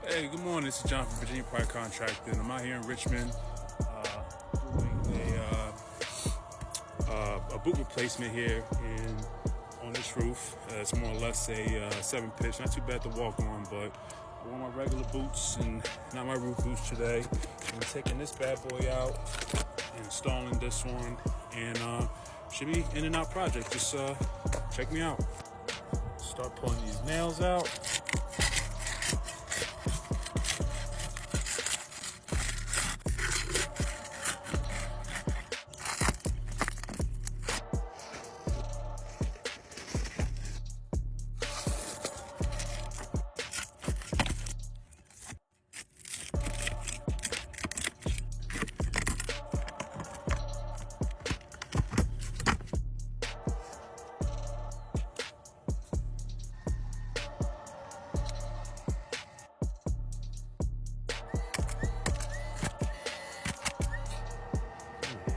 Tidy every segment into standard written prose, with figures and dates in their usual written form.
Hey, good morning. This is John from Virginia Pride Contracting. I'm out here in Richmond doing a boot replacement here on this roof. It's more or less a 7-pitch. Not too bad to walk on, but I wore my regular boots and not my roof boots today. I'm taking this bad boy out and installing this one, and should be in and out project. Just check me out. Start pulling these nails out.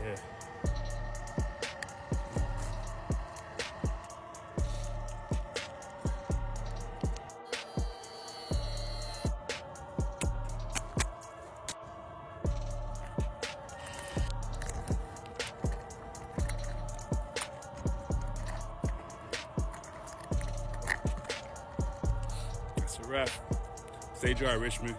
Yeah. That's a wrap. Stay dry, Richmond.